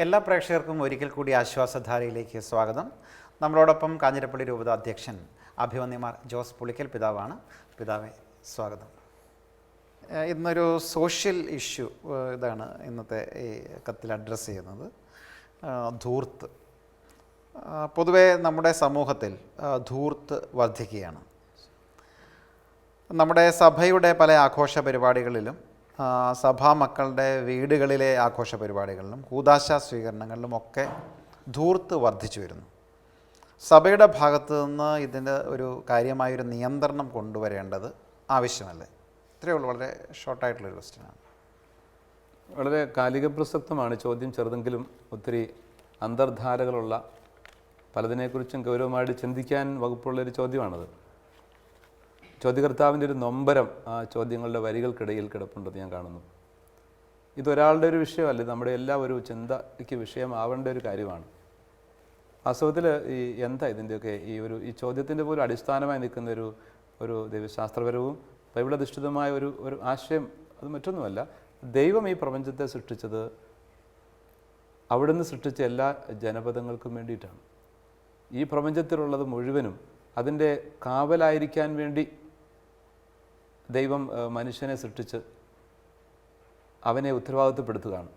എല്ലാ പ്രേക്ഷകർക്കും ഒരിക്കൽ കൂടി ആശ്വാസധാരയിലേക്ക് സ്വാഗതം. നമ്മളോടൊപ്പം കാഞ്ഞിരപ്പള്ളി രൂപത അധ്യക്ഷൻ അഭിമന്യമാർ ജോസ് പുളിക്കൽ പിതാവാണ്. പിതാവെ, സ്വാഗതം. ഇന്നൊരു സോഷ്യൽ ഇഷ്യൂ ഇതാണ് ഇന്നത്തെ ഈ കത്തിൽ അഡ്രസ്സ് ചെയ്യുന്നത്. ധൂർത്ത്. പൊതുവെ നമ്മുടെ സമൂഹത്തിൽ ധൂർത്ത് വർദ്ധിക്കുകയാണ്. നമ്മുടെ സഭയുടെ പല ആഘോഷ പരിപാടികളിലും സഭാ മക്കളുടെ വീടുകളിലെ ആഘോഷ പരിപാടികളിലും കൂദാശ സ്വീകരണങ്ങളിലുമൊക്കെ ധൂർത്ത് വർദ്ധിച്ചു വരുന്നു. സഭയുടെ ഭാഗത്തു നിന്ന് ഇതിൻ്റെ ഒരു കാര്യമായൊരു നിയന്ത്രണം കൊണ്ടുവരേണ്ടത് ആവശ്യമല്ലേ? ഇത്രയേ ഉള്ളൂ. വളരെ ഷോർട്ടായിട്ടുള്ളൊരു ക്വസ്റ്റ്യനാണ്. വളരെ കാലിക പ്രസക്തമാണ് ചോദ്യം. ചെറുതെങ്കിലും ഒത്തിരി അന്തർധാരകളുള്ള, പലതിനെക്കുറിച്ചും ഗൗരവമായിട്ട് ചിന്തിക്കാൻ വകുപ്പുള്ളൊരു ചോദ്യമാണത്. ചോദ്യകർത്താവിൻ്റെ ഒരു നൊമ്പരം ആ ചോദ്യങ്ങളുടെ വരികൾക്കിടയിൽ കിടപ്പുണ്ടെന്ന് ഞാൻ കാണുന്നു. ഇതൊരാളുടെ ഒരു വിഷയമല്ല, നമ്മുടെ എല്ലാ ഒരു ചിന്തയ്ക്ക് വിഷയമാവേണ്ട ഒരു കാര്യമാണ്. വാസ്തവത്തിൽ എന്താ ഇതിൻ്റെയൊക്കെ ഈ ചോദ്യത്തിൻ്റെ പോലും അടിസ്ഥാനമായി നിൽക്കുന്ന ഒരു ദൈവശാസ്ത്രപരവും ബൈബിളധിഷ്ഠിതമായ ഒരു ആശയം. അത് മറ്റൊന്നുമല്ല, ദൈവം ഈ പ്രപഞ്ചത്തെ സൃഷ്ടിച്ചത് അവിടുന്ന് സൃഷ്ടിച്ച എല്ലാ ജനപദങ്ങൾക്കും വേണ്ടിയിട്ടാണ്. ഈ പ്രപഞ്ചത്തിലുള്ളത് മുഴുവനും അതിൻ്റെ കാവലായിരിക്കാൻ വേണ്ടി ദൈവം മനുഷ്യനെ സൃഷ്ടിച്ച് അവനെ ഉത്തരവാദിത്വപ്പെടുത്തുകയാണ്.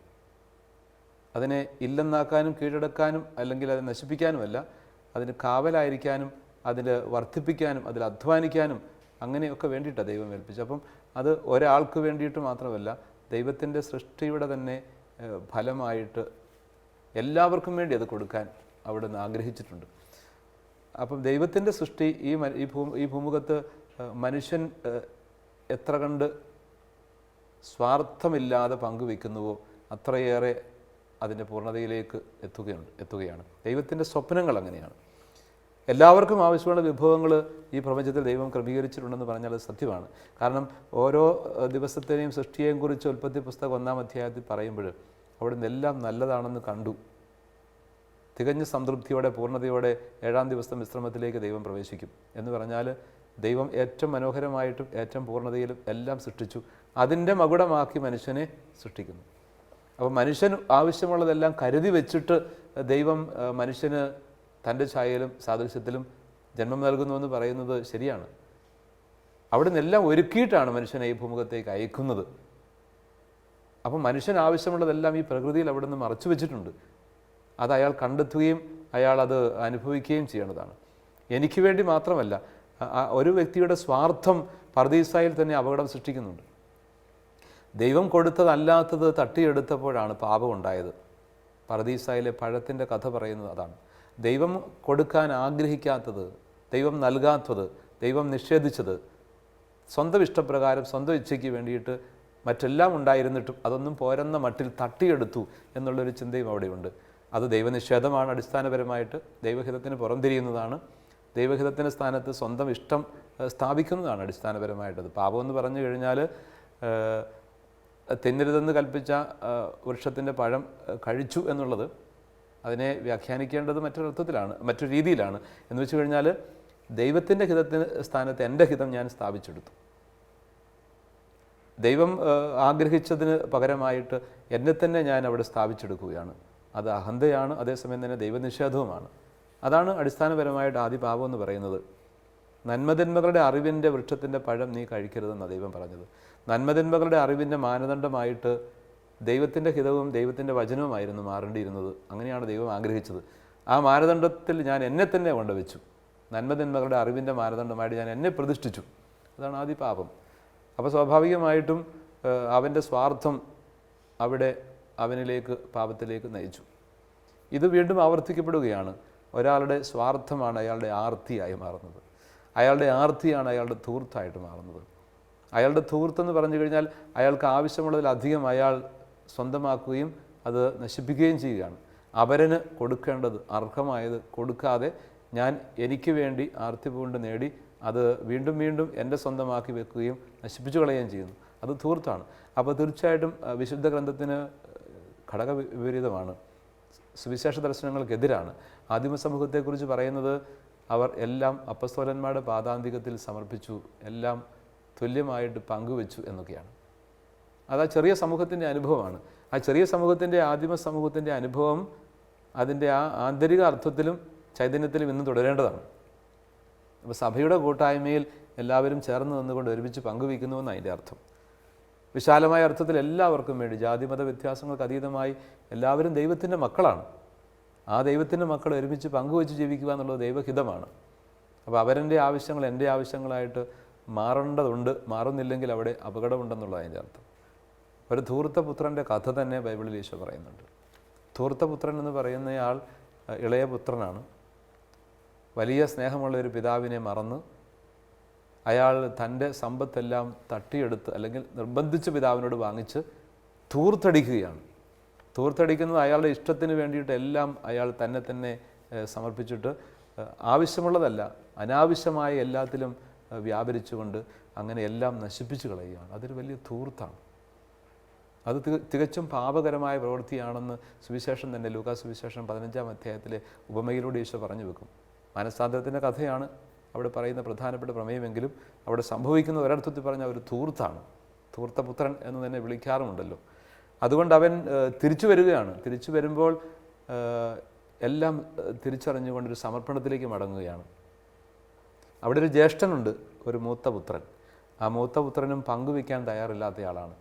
അതിനെ ഇല്ലെന്നാക്കാനും കീഴടക്കാനും അല്ലെങ്കിൽ അത് നശിപ്പിക്കാനുമല്ല, അതിന് കാവലായിരിക്കാനും അതിൽ വർദ്ധിപ്പിക്കാനും അതിൽ അധ്വാനിക്കാനും അങ്ങനെയൊക്കെ വേണ്ടിയിട്ടാണ് ദൈവം ഏൽപ്പിച്ചത്. അപ്പം അത് ഒരാൾക്ക് വേണ്ടിയിട്ട് മാത്രമല്ല, ദൈവത്തിൻ്റെ സൃഷ്ടിയുടെ തന്നെ ഫലമായിട്ട് എല്ലാവർക്കും വേണ്ടി അത് കൊടുക്കാൻ അവിടുന്ന് ആഗ്രഹിച്ചിട്ടുണ്ട്. അപ്പം ദൈവത്തിൻ്റെ സൃഷ്ടി ഈ ഭൂമുഖത്ത് മനുഷ്യൻ എത്ര കണ്ട് സ്വാർത്ഥമില്ലാതെ പങ്കുവെക്കുന്നുവോ അത്രയേറെ അതിൻ്റെ പൂർണ്ണതയിലേക്ക് എത്തുകയാണ്. ദൈവത്തിൻ്റെ സ്വപ്നങ്ങൾ അങ്ങനെയാണ്. എല്ലാവർക്കും ആവശ്യമുള്ള വിഭവങ്ങൾ ഈ പ്രപഞ്ചത്തിൽ ദൈവം ക്രമീകരിച്ചിട്ടുണ്ടെന്ന് പറഞ്ഞാൽ അത് സത്യമാണ്. കാരണം ഓരോ ദിവസത്തെയും സൃഷ്ടിയെയും കുറിച്ച് ഉൽപ്പത്തി പുസ്തകം 1-ാം അധ്യായത്തിൽ പറയുമ്പോൾ അവിടെ നിന്നെല്ലാം നല്ലതാണെന്ന് കണ്ടു. തികഞ്ഞ സംതൃപ്തിയോടെ പൂർണ്ണതയോടെ 7-ാം ദിവസം വിശ്രമത്തിലേക്ക് ദൈവം പ്രവേശിക്കും എന്ന് പറഞ്ഞാൽ ദൈവം ഏറ്റവും മനോഹരമായിട്ടും ഏറ്റവും പൂർണ്ണതയിലും എല്ലാം സൃഷ്ടിച്ചു. അതിൻ്റെ മകുടമാക്കി മനുഷ്യനെ സൃഷ്ടിക്കുന്നു. അപ്പോൾ മനുഷ്യന് ആവശ്യമുള്ളതെല്ലാം കരുതി വെച്ചിട്ട് ദൈവം മനുഷ്യന് തൻ്റെ ഛായയിലും സാദൃശ്യത്തിലും ജന്മം നൽകുന്നുവെന്ന് പറയുന്നത് ശരിയാണ്. അവിടെ നിന്നെല്ലാം ഒരുക്കിയിട്ടാണ് മനുഷ്യനെ ഈ ഭൂമുഖത്തേക്ക് അയക്കുന്നത്. അപ്പം മനുഷ്യന് ആവശ്യമുള്ളതെല്ലാം ഈ പ്രകൃതിയിൽ അവിടെ നിന്ന് മറച്ചു വെച്ചിട്ടുണ്ട്. അത് അയാൾ കണ്ടെത്തുകയും അയാൾ അത് അനുഭവിക്കുകയും ചെയ്യേണ്ടതാണ്. എനിക്ക് വേണ്ടി മാത്രമല്ല, ഒരു വ്യക്തിയുടെ സ്വാർത്ഥം പർദീസായിൽ തന്നെ അപകടം സൃഷ്ടിക്കുന്നുണ്ട്. ദൈവം കൊടുത്തതല്ലാത്തത് തട്ടിയെടുത്തപ്പോഴാണ് പാപം ഉണ്ടായത്. പർദീസായിലെ പഴത്തിൻ്റെ കഥ പറയുന്നത് അതാണ്. ദൈവം കൊടുക്കാൻ ആഗ്രഹിക്കാത്തത്, ദൈവം നൽകാത്തത്, ദൈവം നിഷേധിച്ചത്, സ്വന്തം ഇഷ്ടപ്രകാരം സ്വന്തം ഇച്ഛയ്ക്ക് വേണ്ടിയിട്ട് മറ്റെല്ലാം ഉണ്ടായിരുന്നിട്ടും അതൊന്നും പോരെന്ന മട്ടിൽ തട്ടിയെടുത്തു എന്നുള്ളൊരു ചിന്തയും അവിടെയുണ്ട്. അത് ദൈവനിഷേധമാണ്. അടിസ്ഥാനപരമായിട്ട് ദൈവഹിതത്തിന് പുറംതിരിയുന്നതാണ്. ദൈവഹിതത്തിൻ്റെ സ്ഥാനത്ത് സ്വന്തം ഇഷ്ടം സ്ഥാപിക്കുന്നതാണ് അടിസ്ഥാനപരമായിട്ടത്. പാപമെന്ന് പറഞ്ഞു കഴിഞ്ഞാൽ തിന്നരുതെന്ന് കൽപ്പിച്ച വൃക്ഷത്തിൻ്റെ പഴം കഴിച്ചു എന്നുള്ളത്, അതിനെ വ്യാഖ്യാനിക്കേണ്ടത് മറ്റൊരർത്ഥത്തിലാണ്, മറ്റൊരു രീതിയിലാണ്. എന്ന് വെച്ച് കഴിഞ്ഞാൽ ദൈവത്തിൻ്റെ ഹിതത്തിന് സ്ഥാനത്ത് എൻ്റെ ഹിതം ഞാൻ സ്ഥാപിച്ചെടുത്തു. ദൈവം ആഗ്രഹിച്ചതിന് പകരമായിട്ട് എന്നെ തന്നെ ഞാൻ അവിടെ സ്ഥാപിച്ചെടുക്കുകയാണ്. അത് അഹന്തയാണ്, അതേസമയം തന്നെ ദൈവനിഷേധവുമാണ്. അതാണ് അടിസ്ഥാനപരമായിട്ട് ആദ്യ പാപം എന്ന് പറയുന്നത്. നന്മതിന്മകളുടെ അറിവിൻ്റെ വൃക്ഷത്തിൻ്റെ പഴം നീ കഴിക്കരുതെന്നാണ് ദൈവം പറഞ്ഞത്. നന്മതിന്മകളുടെ അറിവിൻ്റെ മാനദണ്ഡമായിട്ട് ദൈവത്തിൻ്റെ ഹിതവും ദൈവത്തിൻ്റെ വചനവുമായിരുന്നു മാറേണ്ടിയിരുന്നത്. അങ്ങനെയാണ് ദൈവം ആഗ്രഹിച്ചത്. ആ മാനദണ്ഡത്തിൽ ഞാൻ എന്നെ തന്നെ കൊണ്ടുവച്ചു. നന്മതിന്മകളുടെ അറിവിൻ്റെ മാനദണ്ഡമായിട്ട് ഞാൻ എന്നെ പ്രതിഷ്ഠിച്ചു. അതാണ് ആദ്യ പാപം. അപ്പോൾ സ്വാഭാവികമായിട്ടും അവൻ്റെ സ്വാർത്ഥം അവിടെ അവനിലേക്ക് പാപത്തിലേക്ക് നയിച്ചു. ഇത് വീണ്ടും ആവർത്തിക്കപ്പെടുകയാണ്. ഒരാളുടെ സ്വാർത്ഥമാണ് അയാളുടെ ആർത്തിയായി മാറുന്നത്. അയാളുടെ ആർത്തിയാണ് അയാളുടെ ധൂർത്തായിട്ട് മാറുന്നത്. അയാളുടെ ധൂർത്തെന്ന് പറഞ്ഞു കഴിഞ്ഞാൽ അയാൾക്ക് ആവശ്യമുള്ളതിലധികം അയാൾ സ്വന്തമാക്കുകയും അത് നശിപ്പിക്കുകയും ചെയ്യുകയാണ്. അവരന് കൊടുക്കേണ്ടത്, അർഹമായത് കൊടുക്കാതെ ഞാൻ എനിക്ക് വേണ്ടി ആർത്തി പൂണ്ട് നേടി അത് വീണ്ടും വീണ്ടും എൻ്റെ സ്വന്തമാക്കി വെക്കുകയും നശിപ്പിച്ചു കളയുകയും ചെയ്യുന്നു. അത് ധൂർത്താണ്. അപ്പോൾ തീർച്ചയായിട്ടും വിശുദ്ധ ഗ്രന്ഥത്തിന് ഘടകവിപരീതമാണ്, സുവിശേഷ ദർശനങ്ങൾക്കെതിരാണ്. ആദിമ സമൂഹത്തെക്കുറിച്ച് പറയുന്നത് അവർ എല്ലാം അപ്പസ്തോലന്മാരുടെ പാദാന്തികത്തിൽ സമർപ്പിച്ചു, എല്ലാം തുല്യമായിട്ട് പങ്കുവെച്ചു എന്നൊക്കെയാണ്. അത് ആ ചെറിയ സമൂഹത്തിൻ്റെ അനുഭവമാണ്. ആ ചെറിയ സമൂഹത്തിൻ്റെ ആദിമ സമൂഹത്തിൻ്റെ അനുഭവം അതിൻ്റെ ആ ആന്തരിക അർത്ഥത്തിലും ചൈതന്യത്തിലും ഇന്നും തുടരേണ്ടതാണ്. അപ്പോൾ സഭയുടെ കൂട്ടായ്മയിൽ എല്ലാവരും ചേർന്ന് നിന്നുകൊണ്ട് ഒരുമിച്ച് പങ്കുവയ്ക്കുന്നുവെന്ന് അതിൻ്റെ അർത്ഥം. വിശാലമായ അർത്ഥത്തിൽ എല്ലാവർക്കും വേണ്ടി, ജാതിമത വ്യത്യാസങ്ങൾക്ക് അതീതമായി എല്ലാവരും ദൈവത്തിൻ്റെ മക്കളാണ്. ആ ദൈവത്തിൻ്റെ മക്കൾ ഒരുമിച്ച് പങ്കുവെച്ച് ജീവിക്കുക എന്നുള്ളത് ദൈവഹിതമാണ്. അപ്പോൾ അവരെൻ്റെ ആവശ്യങ്ങൾ എൻ്റെ ആവശ്യങ്ങളായിട്ട് മാറേണ്ടതുണ്ട്. മാറുന്നില്ലെങ്കിൽ അവിടെ അപകടമുണ്ടെന്നുള്ള അതിൻ്റെ അർത്ഥം. ഒരു ധൂർത്തപുത്രൻ്റെ കഥ തന്നെ ബൈബിളിൽ ഈശോ പറയുന്നുണ്ട്. ധൂർത്തപുത്രൻ എന്ന് പറയുന്നയാൾ ഇളയ പുത്രനാണ്. വലിയ സ്നേഹമുള്ള ഒരു പിതാവിനെ മറന്ന് അയാൾ തൻ്റെ സമ്പത്തെല്ലാം തട്ടിയെടുത്ത്, അല്ലെങ്കിൽ നിർബന്ധിച്ച് പിതാവിനോട് വാങ്ങിച്ച് ധൂർത്തടിക്കുകയാണ്. ധൂർത്തടിക്കുന്നത് അയാളുടെ ഇഷ്ടത്തിന് വേണ്ടിയിട്ട് എല്ലാം അയാൾ തന്നെ സമർപ്പിച്ചിട്ട് ആവശ്യമുള്ളതല്ല അനാവശ്യമായ എല്ലാത്തിലും വ്യാപരിച്ചുകൊണ്ട് അങ്ങനെ എല്ലാം നശിപ്പിച്ചു കളയുകയാണ്. അതൊരു വലിയ ധൂർത്താണ്. അത് തികച്ചും പാപകരമായ പ്രവൃത്തിയാണെന്ന് സുവിശേഷം തന്നെ, ലൂക്കാ സുവിശേഷം 15-ാം അധ്യായത്തിലെ ഉപമയിലൂടെ ഈശോ പറഞ്ഞു വെക്കും. മാനസാന്തരത്തിൻ്റെ കഥയാണ് അവിടെ പറയുന്ന പ്രധാനപ്പെട്ട പ്രമേയമെങ്കിലും അവിടെ സംഭവിക്കുന്ന ഒരർത്ഥത്തിൽ പറഞ്ഞ ഒരു ധൂർത്താണ്. ധൂർത്തപുത്രൻ എന്ന് തന്നെ വിളിക്കാറുമുണ്ടല്ലോ. അതുകൊണ്ട് അവൻ തിരിച്ചു വരികയാണ്. തിരിച്ചു വരുമ്പോൾ എല്ലാം തിരിച്ചറിഞ്ഞുകൊണ്ടൊരു സമർപ്പണത്തിലേക്ക് മടങ്ങുകയാണ്. അവിടെ ഒരു ജ്യേഷ്ഠനുണ്ട്, ഒരു മൂത്ത പുത്രൻ. ആ മൂത്ത പുത്രനും പങ്കുവയ്ക്കാൻ തയ്യാറില്ലാത്തയാളാണ്.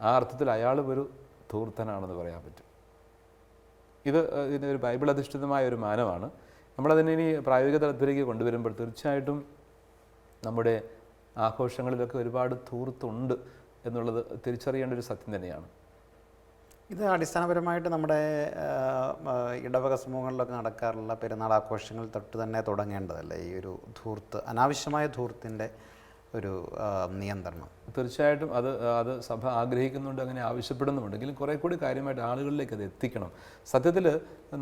ആ അർത്ഥത്തിൽ അയാളും ഒരു ധൂർത്തനാണെന്ന് പറയാൻ പറ്റും. ഇതിനൊരു ബൈബിൾ അധിഷ്ഠിതമായ ഒരു മാനമാണ്. നമ്മളതിനെ ഇനി പ്രായോഗിക തലത്തിലേക്ക് കൊണ്ടുവരുമ്പോൾ തീർച്ചയായിട്ടും നമ്മുടെ ആഘോഷങ്ങളിലൊക്കെ ഒരുപാട് ധൂർത്തുണ്ട് എന്നുള്ളത് തിരിച്ചറിയേണ്ട ഒരു സത്യം തന്നെയാണ്. ഇത് അടിസ്ഥാനപരമായിട്ട് നമ്മുടെ ഇടവക സമൂഹങ്ങളിലൊക്കെ നടക്കാറുള്ള പെരുന്നാൾ ആഘോഷങ്ങൾ തൊട്ട് തന്നെ തുടങ്ങേണ്ടതല്ലേ ഈ ഒരു ധൂർത്ത്, അനാവശ്യമായ ധൂർത്തിൻ്റെ ഒരു നിയന്ത്രണം? തീർച്ചയായിട്ടും അത് സഭ ആഗ്രഹിക്കുന്നുണ്ട്, അങ്ങനെ ആവശ്യപ്പെടുന്നുണ്ടെങ്കിലും കുറേ കൂടി കാര്യമായിട്ട് ആളുകളിലേക്ക് അത് എത്തിക്കണം. സത്യത്തിൽ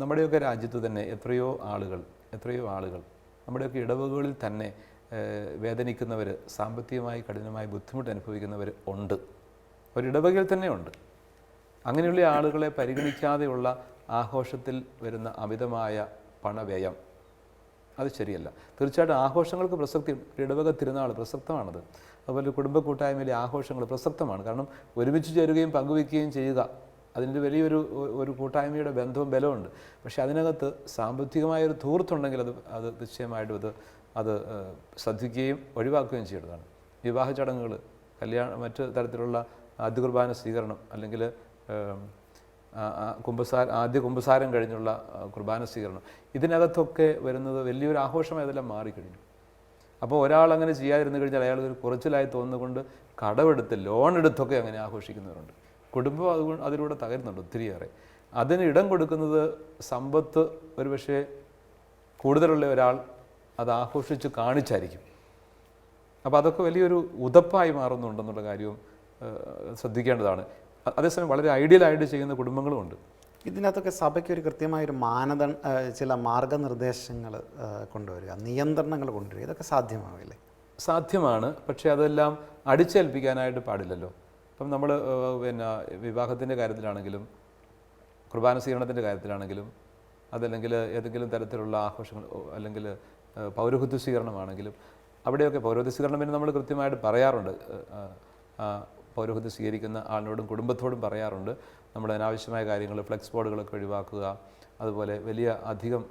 നമ്മുടെയൊക്കെ രാജ്യത്ത് തന്നെ എത്രയോ ആളുകൾ നമ്മുടെയൊക്കെ ഇടവകകളിൽ തന്നെ വേദനിക്കുന്നവർ, സാമ്പത്തികമായി കഠിനമായി ബുദ്ധിമുട്ട് അനുഭവിക്കുന്നവർ ഉണ്ട്. ഒരിടവകയിൽ തന്നെ ഉണ്ട്. അങ്ങനെയുള്ള ആളുകളെ പരിഗണിക്കാതെയുള്ള ആഘോഷത്തിൽ വരുന്ന അമിതമായ പണവ്യയം അത് ശരിയല്ല. തീർച്ചയായിട്ടും ആഘോഷങ്ങൾക്ക് പ്രസക്തി, ഇടവക തിരുനാൾ പ്രസക്തമാണത്. അതുപോലെ കുടുംബ കൂട്ടായ്മയിലെ ആഘോഷങ്ങൾ പ്രസക്തമാണ്. കാരണം ഒരുമിച്ച് ചേരുകയും പങ്കുവയ്ക്കുകയും ചെയ്യുക, അതിൻ്റെ വലിയൊരു കൂട്ടായ്മയുടെ ബന്ധവും ബലമുണ്ട്. പക്ഷേ അതിനകത്ത് സാമ്പത്തികമായൊരു ധൂർത്തുണ്ടെങ്കിൽ അത് നിശ്ചയമായിട്ടും അത് ശ്രദ്ധിക്കുകയും ഒഴിവാക്കുകയും ചെയ്യേണ്ടതാണ്. വിവാഹ ചടങ്ങുകൾ, മറ്റ് തരത്തിലുള്ള ആദ്യ കുർബാന സ്വീകരണം, അല്ലെങ്കിൽ ആദ്യ കുമ്പസാരം കഴിഞ്ഞുള്ള കുർബാന സ്വീകരണം, ഇതിനകത്തൊക്കെ വരുന്നത് വലിയൊരു ആഘോഷമായി അതെല്ലാം മാറിക്കഴിഞ്ഞു. അപ്പോൾ ഒരാൾ അങ്ങനെ ചെയ്യാതിരുന്നു കഴിഞ്ഞാൽ അയാൾ ഒരു കുറച്ചിലായി തോന്നുകൊണ്ട് കടമെടുത്ത് ലോൺ എടുത്തൊക്കെ അങ്ങനെ ആഘോഷിക്കുന്നവരുണ്ട്. കുടുംബം അതിലൂടെ തകരുന്നുണ്ട് ഒത്തിരിയേറെ. അതിന് ഇടം കൊടുക്കുന്നത് സമ്പത്ത് ഒരുപക്ഷെ കൂടുതലുള്ള ഒരാൾ അത് ആഘോഷിച്ച് കാണിച്ചായിരിക്കും. അപ്പോൾ അതൊക്കെ വലിയൊരു ഉതപ്പായി മാറുന്നുണ്ടെന്നുള്ള കാര്യവും ശ്രദ്ധിക്കേണ്ടതാണ്. അതേസമയം വളരെ ഐഡിയലായിട്ട് ചെയ്യുന്ന കുടുംബങ്ങളുമുണ്ട്. ഇതിനകത്തൊക്കെ സഭയ്ക്ക് ഒരു കൃത്യമായൊരു ചില മാർഗനിർദ്ദേശങ്ങൾ കൊണ്ടുവരിക, നിയന്ത്രണങ്ങൾ കൊണ്ടുവരിക, ഇതൊക്കെ സാധ്യമാവില്ലേ? സാധ്യമാണ്. പക്ഷേ അതെല്ലാം അടിച്ചേൽപ്പിക്കാനായിട്ട് പാടില്ലല്ലോ. ഇപ്പം നമ്മൾ വിവാഹത്തിൻ്റെ കാര്യത്തിലാണെങ്കിലും കുർബാന സ്വീകരണത്തിൻ്റെ കാര്യത്തിലാണെങ്കിലും അതല്ലെങ്കിൽ ഏതെങ്കിലും തരത്തിലുള്ള ആഘോഷങ്ങൾ, അല്ലെങ്കിൽ പൗരോഹിത്യ സ്വീകരണമാണെങ്കിലും അവിടെയൊക്കെ പൗരോഹിത്യ സ്വീകരണം പിന്നെ നമ്മൾ കൃത്യമായിട്ട് പറയാറുണ്ട്. പൗരോഹിത്യം സ്വീകരിക്കുന്ന ആളിനോടും കുടുംബത്തോടും പറയാറുണ്ട്, നമ്മുടെ അനാവശ്യമായ കാര്യങ്ങൾ, ഫ്ലെക്സ് ബോർഡുകളൊക്കെ ഒഴിവാക്കുക, അതുപോലെ വലിയ അധികം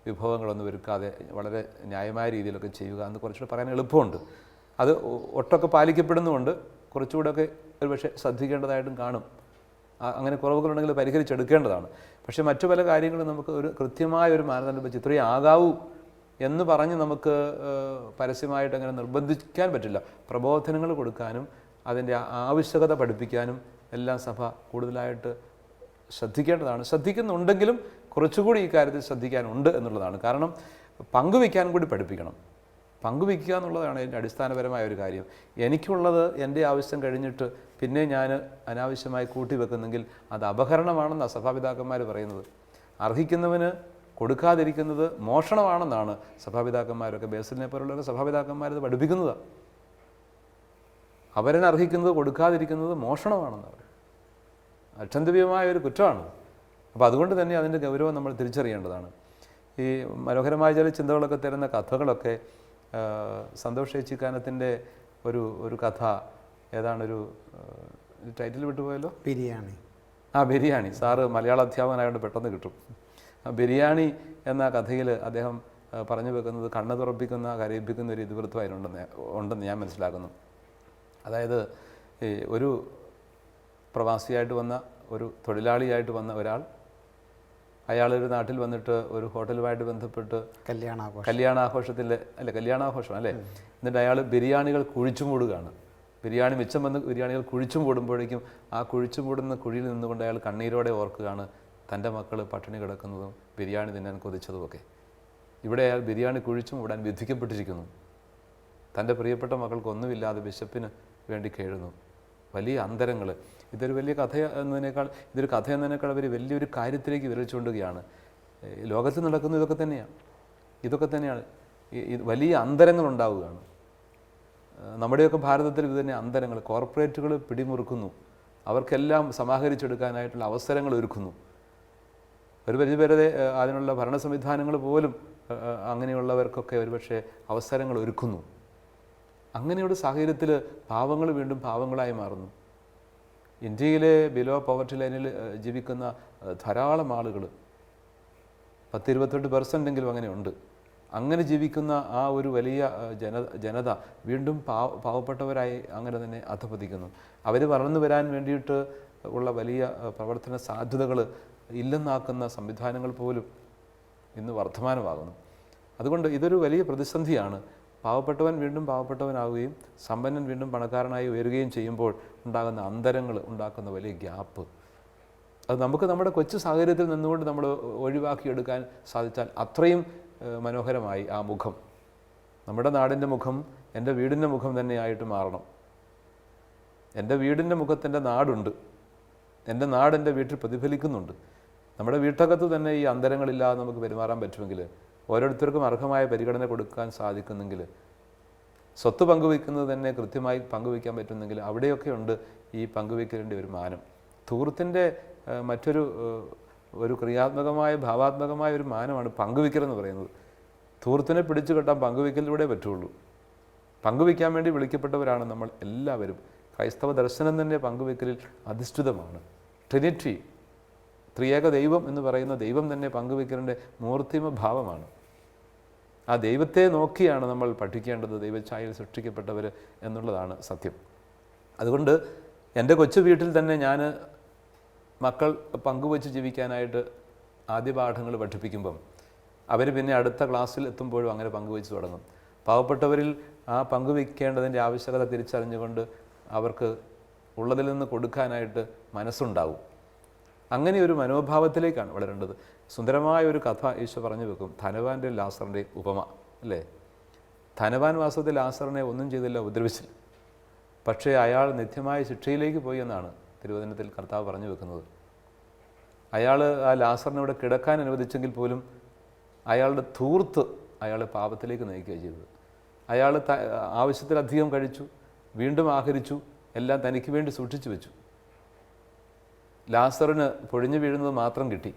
വിഭവങ്ങളൊന്നും ഒരുക്കാതെ വളരെ ന്യായമായ രീതിയിലൊക്കെ ചെയ്യുക എന്ന് കുറച്ചുകൂടെ പറയാൻ എളുപ്പമുണ്ട്. അത് ഒട്ടൊക്കെ പാലിക്കപ്പെടുന്നുമുണ്ട്. കുറച്ചുകൂടെയൊക്കെ ഒരു പക്ഷേ ശ്രദ്ധിക്കേണ്ടതായിട്ടും കാണും. അങ്ങനെ കുറവുകളുണ്ടെങ്കിൽ പരിഹരിച്ചെടുക്കേണ്ടതാണ്. പക്ഷേ മറ്റു പല കാര്യങ്ങളും നമുക്ക് ഒരു കൃത്യമായ ഒരു മാനദണ്ഡം വെച്ച് ഇത്രയും ആകാവൂ എന്ന് പറഞ്ഞ് നമുക്ക് പരസ്യമായിട്ട് അങ്ങനെ നിർബന്ധിക്കാൻ പറ്റില്ല. പ്രബോധനങ്ങൾ കൊടുക്കാനും അതിൻ്റെ ആവശ്യകത പഠിപ്പിക്കാനും എല്ലാം സഭ കൂടുതലായിട്ട് ശ്രദ്ധിക്കേണ്ടതാണ്. ശ്രദ്ധിക്കുന്നുണ്ടെങ്കിലും കുറച്ചുകൂടി ഈ കാര്യത്തിൽ ശ്രദ്ധിക്കാനുണ്ട് എന്നുള്ളതാണ്. കാരണം പങ്കുവയ്ക്കാൻ കൂടി പഠിപ്പിക്കണം. പങ്കുവയ്ക്കുക എന്നുള്ളതാണ് എൻ്റെ അടിസ്ഥാനപരമായ ഒരു കാര്യം. എനിക്കുള്ളത് എൻ്റെ ആവശ്യം കഴിഞ്ഞിട്ട് പിന്നെ ഞാൻ അനാവശ്യമായി കൂട്ടിവെക്കുന്നെങ്കിൽ അത് അപഹരണമാണെന്നാണ് സഭാപിതാക്കന്മാർ പറയുന്നത്. അർഹിക്കുന്നവന് കൊടുക്കാതിരിക്കുന്നത് മോഷണമാണെന്നാണ് സഭാപിതാക്കന്മാരൊക്കെ, ബേസിലിനെ പോലുള്ളവരൊക്കെ സഭാപിതാക്കന്മാരത് പഠിപ്പിക്കുന്നതാണ്. അവരന് അർഹിക്കുന്നത് കൊടുക്കാതിരിക്കുന്നത് മോഷണമാണെന്നാണ്, അക്ഷന്തവ്യമായ ഒരു കുറ്റമാണ്. അപ്പോൾ അതുകൊണ്ട് തന്നെ അതിൻ്റെ ഗൗരവം നമ്മൾ തിരിച്ചറിയേണ്ടതാണ്. ഈ മനോഹരമായ ചില ചിന്തകളൊക്കെ തരുന്ന കഥകളൊക്കെ, സന്തോഷ് ചേച്ചിക്കാനത്തിൻ്റെ ഒരു കഥ, ഏതാണൊരു ടൈറ്റിൽ വിട്ടുപോയല്ലോ, ബിരിയാണി. സാറ് മലയാള അധ്യാപകനായതുകൊണ്ട് പെട്ടെന്ന് കിട്ടും. ബിരിയാണി എന്ന കഥയിൽ അദ്ദേഹം പറഞ്ഞു വെക്കുന്നത് കണ്ണ് തുറപ്പിക്കുന്ന കരയിപ്പിക്കുന്ന ഒരു ഇതിവൃത്തം ഉണ്ടെന്ന് ഞാൻ മനസ്സിലാക്കുന്നു. അതായത് ഒരു പ്രവാസിയായിട്ട് വന്ന ഒരു തൊഴിലാളിയായിട്ട് വന്ന ഒരാൾ, അയാളൊരു നാട്ടിൽ വന്നിട്ട് ഒരു ഹോട്ടലുമായിട്ട് ബന്ധപ്പെട്ട് കല്യാണാഘോഷം അല്ലേ, എന്നിട്ട് അയാൾ ബിരിയാണികൾ കുഴിച്ചു മൂടുകയാണ്. ബിരിയാണി മിച്ചം വന്ന് ബിരിയാണികൾ കുഴിച്ചു മൂടുമ്പോഴേക്കും ആ കുഴിച്ചു മൂടുന്ന കുഴിയിൽ നിന്നുകൊണ്ട് അയാൾ കണ്ണീരോടെ ഓർക്കുകയാണ് തൻ്റെ മക്കൾ പട്ടിണി കിടക്കുന്നതും ബിരിയാണി തിന്നാൻ കൊതിച്ചതുമൊക്കെ. ഇവിടെ അയാൾ ബിരിയാണി കുഴിച്ചു മൂടാൻ വിധിക്കപ്പെട്ടിരിക്കുന്നു. തൻ്റെ പ്രിയപ്പെട്ട മക്കൾക്കൊന്നുമില്ലാതെ വിശപ്പിന് വേണ്ടി കേഴുന്നു. വലിയ അന്തരങ്ങൾ. ഇതൊരു വലിയ കഥ എന്നതിനേക്കാൾ അവർ വലിയൊരു കാര്യത്തിലേക്ക് വിരലിച്ചുകൊണ്ടുകയാണ്. ലോകത്ത് നടക്കുന്നത് ഇതൊക്കെ തന്നെയാണ്. വലിയ അന്തരങ്ങൾ ഉണ്ടാവുകയാണ്. നമ്മുടെയൊക്കെ ഭാരതത്തിൽ ഇത് തന്നെ അന്തരങ്ങൾ. കോർപ്പറേറ്റുകൾ പിടിമുറുക്കുന്നു, അവർക്കെല്ലാം സമാഹരിച്ചെടുക്കാനായിട്ടുള്ള അവസരങ്ങൾ ഒരുക്കുന്നു. ഒരു പരിധിവരെ അതിനുള്ള ഭരണ സംവിധാനങ്ങൾ പോലും അങ്ങനെയുള്ളവർക്കൊക്കെ ഒരുപക്ഷെ അവസരങ്ങൾ ഒരുക്കുന്നു. അങ്ങനെയുള്ള സാഹചര്യത്തിൽ പാവങ്ങൾ വീണ്ടും പാവങ്ങളായി മാറുന്നു. ഇന്ത്യയിലെ ബിലോ പോവർട്ടി ലൈനിൽ ജീവിക്കുന്ന ധാരാളം ആളുകൾ, 10-28% അങ്ങനെയുണ്ട്. അങ്ങനെ ജീവിക്കുന്ന ആ ഒരു വലിയ ജനത വീണ്ടും പാവപ്പെട്ടവരായി അങ്ങനെ തന്നെ അധപതിക്കുന്നു. അവർ വളർന്നു വരാൻ വേണ്ടിയിട്ട് ഉള്ള വലിയ പ്രവർത്തന സാധ്യതകൾ ഇല്ലെന്നാക്കുന്ന സംവിധാനങ്ങൾ പോലും ഇന്ന് വർദ്ധമാനമാകുന്നു. അതുകൊണ്ട് ഇതൊരു വലിയ പ്രതിസന്ധിയാണ്. പാവപ്പെട്ടവൻ വീണ്ടും പാവപ്പെട്ടവനാവുകയും സമ്പന്നൻ വീണ്ടും പണക്കാരനായി ഉയരുകയും ചെയ്യുമ്പോൾ ഉണ്ടാകുന്ന അന്തരങ്ങൾ, ഉണ്ടാക്കുന്ന വലിയ ഗ്യാപ്പ്, അത് നമുക്ക് നമ്മുടെ കൊച്ചു സാഹചര്യത്തിൽ നിന്നുകൊണ്ട് നമ്മൾ ഒഴിവാക്കിയെടുക്കാൻ സാധിച്ചാൽ അത്രയും മനോഹരമായി ആ മുഖം, നമ്മുടെ നാടിൻ്റെ മുഖം എൻ്റെ വീടിൻ്റെ മുഖം തന്നെയായിട്ട് മാറണം. എൻ്റെ വീടിൻ്റെ മുഖത്തെൻ്റെ നാടുണ്ട്, എൻ്റെ നാട് എൻ്റെ വീട്ടിൽ പ്രതിഫലിക്കുന്നുണ്ട്. നമ്മുടെ വീട്ടകത്ത് തന്നെ ഈ അന്തരങ്ങളില്ലാതെ നമുക്ക് പെരുമാറാൻ പറ്റുമെങ്കിൽ, ഓരോരുത്തർക്കും അർഹമായ പരിഗണന കൊടുക്കാൻ സാധിക്കുന്നെങ്കിൽ, സ്വത്ത് പങ്കുവയ്ക്കുന്നത് തന്നെ കൃത്യമായി പങ്കുവയ്ക്കാൻ പറ്റുന്നെങ്കിൽ, അവിടെയൊക്കെ ഉണ്ട് ഈ പങ്കുവയ്ക്കലിൻ്റെ ഒരു മാനം. ധൂർത്തിൻ്റെ ഒരു ക്രിയാത്മകമായ ഭാവാത്മകമായ ഒരു മാനമാണ് പങ്കുവയ്ക്കലെന്ന് പറയുന്നത്. ധൂർത്തിനെ പിടിച്ചു കെട്ടാൻ പങ്കുവയ്ക്കലിലൂടെ പറ്റുള്ളൂ. പങ്കുവയ്ക്കാൻ വേണ്ടി വിളിക്കപ്പെട്ടവരാണ് നമ്മൾ എല്ലാവരും. ക്രൈസ്തവ ദർശനം തന്നെ പങ്കുവയ്ക്കലിൽ അധിഷ്ഠിതമാണ്. ട്രിനിറ്റി, ത്രിയേക ദൈവം എന്ന് പറയുന്ന ദൈവം തന്നെ പങ്കുവയ്ക്കലിൻ്റെ മൂർത്തിമ ഭാവമാണ്. ആ ദൈവത്തെ നോക്കിയാണ് നമ്മൾ പഠിക്കേണ്ടത്, ദൈവഛായയിൽ സൃഷ്ടിക്കപ്പെട്ടവർ എന്നുള്ളതാണ് സത്യം. അതുകൊണ്ട് എൻ്റെ കൊച്ചു വീട്ടിൽ തന്നെ ഞാൻ മക്കൾ പങ്കുവച്ച് ജീവിക്കാനായിട്ട് ആദ്യ പാഠങ്ങൾ പഠിപ്പിക്കുമ്പം അവർ പിന്നെ അടുത്ത ക്ലാസ്സിൽ എത്തുമ്പോഴും അങ്ങനെ പങ്കുവച്ച് തുടങ്ങും. പാവപ്പെട്ടവരിൽ ആ പങ്കുവയ്ക്കേണ്ടതിൻ്റെ ആവശ്യകത തിരിച്ചറിഞ്ഞുകൊണ്ട് അവർക്ക് ഉള്ളതിൽ നിന്ന് കൊടുക്കാനായിട്ട് മനസ്സുണ്ടാവും. അങ്ങനെ ഒരു മനോഭാവത്തിലേക്കാണ് വളരേണ്ടത്. സുന്ദരമായ ഒരു കഥ ഈശോ പറഞ്ഞു വെക്കും, ധനവാൻ്റെ ലാസറിൻ്റെ ഉപമ അല്ലേ. ധനവാൻ വാസ്തവത്തിൽ ലാസറിനെ ഒന്നും ചെയ്തില്ല, ഉപദ്രവിച്ചില്ല. പക്ഷേ അയാൾ നിത്യമായ ശിക്ഷയിലേക്ക് പോയി എന്നാണ് തിരുവചനത്തിൽ കർത്താവ് പറഞ്ഞു വെക്കുന്നത്. അയാൾ ആ ലാസറിനെ ഇവിടെ കിടക്കാൻ അനുവദിച്ചെങ്കിൽ പോലും അയാളുടെ ധൂർത്ത് അയാളെ പാപത്തിലേക്ക് നയിക്കുകയാണ് ചെയ്തത്. അയാൾ ആവശ്യത്തിലധികം കഴിച്ചു, വീണ്ടും ആഹരിച്ചു, എല്ലാം തനിക്ക് വേണ്ടി സൂക്ഷിച്ചു വെച്ചു. ലാസറിന് പൊഴിഞ്ഞു വീഴുന്നത് മാത്രം കിട്ടി.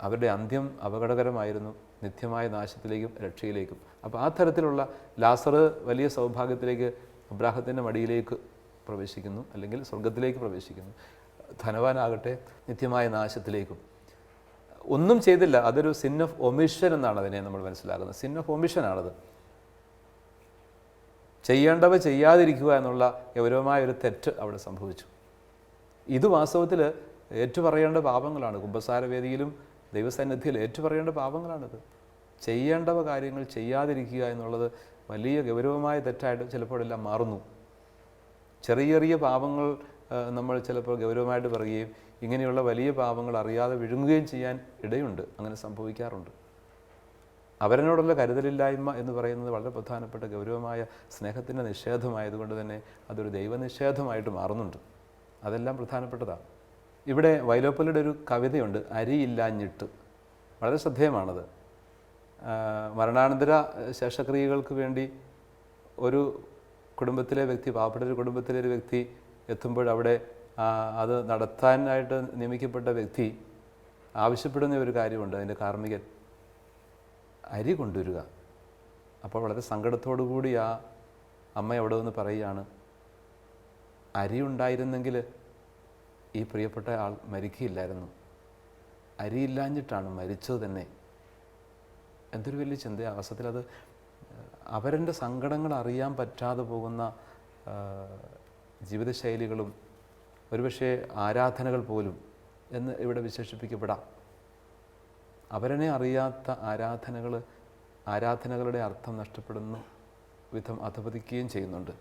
അവരുടെ അന്ത്യം അപകടകരമായിരുന്നു, നിത്യമായ നാശത്തിലേക്കും രക്ഷയിലേക്കും. അപ്പോൾ ആ തരത്തിലുള്ള ലാസർ വലിയ സൗഭാഗ്യത്തിലേക്ക്, അബ്രാഹത്തിൻ്റെ മടിയിലേക്ക് പ്രവേശിക്കുന്നു, അല്ലെങ്കിൽ സ്വർഗത്തിലേക്ക് പ്രവേശിക്കുന്നു. ധനവാനാകട്ടെ നിത്യമായ നാശത്തിലേക്കും. ഒന്നും ചെയ്തില്ല, അതൊരു സിൻ ഓഫ് ഒമിഷൻ എന്നാണ് അതിനെ നമ്മൾ മനസ്സിലാക്കുന്നത്. Sin of ഒമിഷനാണത്. ചെയ്യേണ്ടവ ചെയ്യാതിരിക്കുക എന്നുള്ള ഗൗരവമായ ഒരു തെറ്റ് അവിടെ സംഭവിച്ചു. ഇത് വാസ്തവത്തിൽ ഏറ്റുപറയേണ്ട പാപങ്ങളാണ്. കുമ്പസാരവേദിയിലും ദൈവസന്നിധിയിൽ ഏറ്റുപറയേണ്ട പാപങ്ങളാണിത്. ചെയ്യേണ്ടവ കാര്യങ്ങൾ ചെയ്യാതിരിക്കുക എന്നുള്ളത് വലിയ ഗൗരവമായ തെറ്റായിട്ട് ചിലപ്പോഴെല്ലാം മാറുന്നു. ചെറിയ ചെറിയ പാപങ്ങൾ നമ്മൾ ചിലപ്പോൾ ഗൗരവമായിട്ട് പറയുകയും ഇങ്ങനെയുള്ള വലിയ പാപങ്ങൾ അറിയാതെ വിഴുങ്ങുകയും ചെയ്യാൻ ഇടയുണ്ട്. അങ്ങനെ സംഭവിക്കാറുണ്ട്. അവരനോടുള്ള കരുതലില്ലായ്മ എന്ന് പറയുന്നത് വളരെ പ്രധാനപ്പെട്ട ഗൗരവമായ സ്നേഹത്തിൻ്റെ നിഷേധമായതുകൊണ്ട് തന്നെ അതൊരു ദൈവനിഷേധമായിട്ട് മാറുന്നുണ്ട്. അതെല്ലാം പ്രധാനപ്പെട്ടതാണ്. ഇവിടെ വൈലോപ്പള്ളിയുടെ ഒരു കവിതയുണ്ട്, അരിയില്ലാഞ്ഞിട്ട്. വളരെ ശ്രദ്ധേയമാണത്. മരണാനന്തര ശേഷക്രിയകൾക്ക് വേണ്ടി ഒരു കുടുംബത്തിലെ വ്യക്തി, പാവപ്പെട്ട ഒരു കുടുംബത്തിലെ ഒരു വ്യക്തി എത്തുമ്പോൾ അത് നടത്താനായിട്ട് നിയമിക്കപ്പെട്ട വ്യക്തി ആവശ്യപ്പെടുന്ന ഒരു കാര്യമുണ്ട്. അതിൻ്റെ കാർമ്മികൻ അരി കൊണ്ടുവരിക. അപ്പോൾ വളരെ സങ്കടത്തോടു കൂടി ആ അമ്മ അവിടെ നിന്ന് പറയുകയാണ്, അരി ഉണ്ടായിരുന്നെങ്കിൽ ഈ പ്രിയപ്പെട്ട ആൾ മരിക്കുകയില്ലായിരുന്നു, അരിയില്ലാഞ്ഞിട്ടാണ് മരിച്ചത് തന്നെ. എന്തൊരു വലിയ ചിന്തയാണ്. അവസരത്തിൽ അത് അവരുടെ സങ്കടങ്ങൾ അറിയാൻ പറ്റാതെ പോകുന്ന ജീവിതശൈലികളും ഒരുപക്ഷെ ആരാധനകൾ പോലും എന്ന് ഇവിടെ വിശേഷിപ്പിക്കപ്പെടാം. അവരനെ അറിയാത്ത ആരാധനകളുടെ അർത്ഥം നഷ്ടപ്പെടുന്ന വിധം അധപതിക്കുകയും ചെയ്യുന്നുണ്ട്.